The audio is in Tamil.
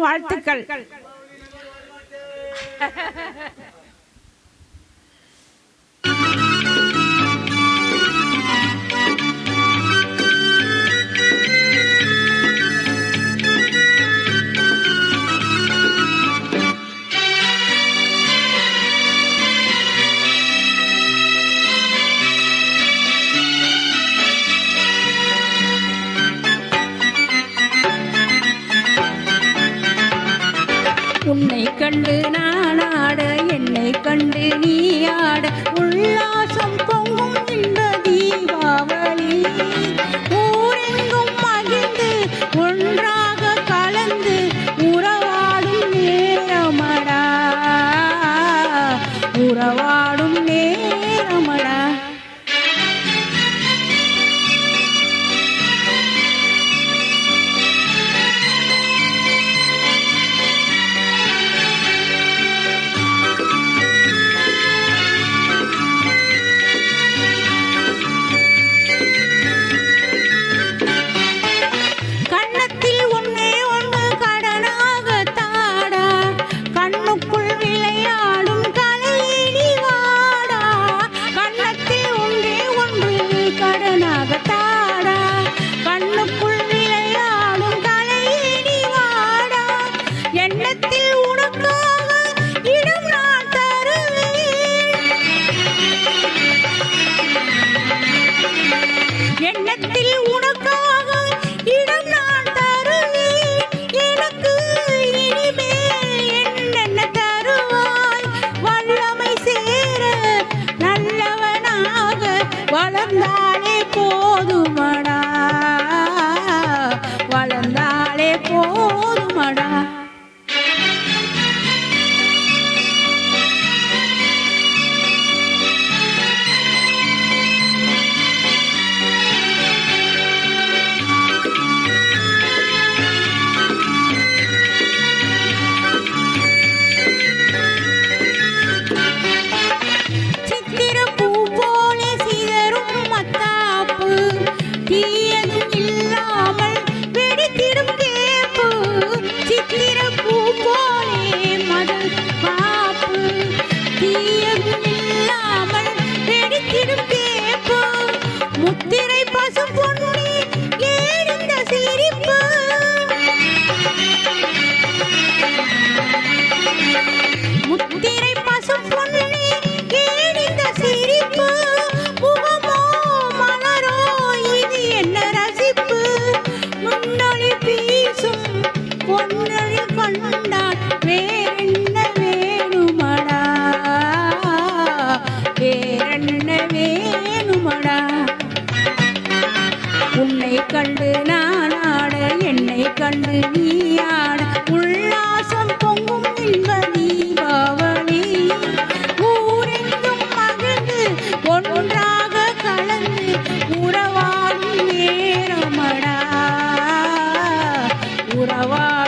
வாழ்த்துக்கள். உன்னை கண்டு நான் ஆட, என்னை கண்டு நீ ஆட, உல்லாசம் பொங்கும் இந்த தீபாவளி. ஊரெங்கும் மகிழ்ந்து ஒன்றாக கலந்து உறவாடும் நேரமடா, உறவாடும் நேரமடா. வளர்ந்தாலே போதுமடா, வளர்ந்தாலே போதுமடா. முத்திரை பசும் பொன்னி ஏறிந்த சிரிப்பு, முத்திரை பசும் பொன்னி ஏறிந்த சிரிப்பு, முகமோ மலரோ இது என்ன ரசிப்பு. முன்னொளி வீசும் பொன்னொழி கண்டால் வேறென்ன வேணுமடா, வேறென்ன வேணுமடா. உன்னை கண்டு நான் ஆட, என்னை கண்டு நீ ஆட, உல்லாசம் பொங்கும் இன்ப தீபாவளி. ஊரெங்கும் மகிழ்ந்து ஒன்றாக கலந்து உறவாடும் நேரமடா, உறவாடும்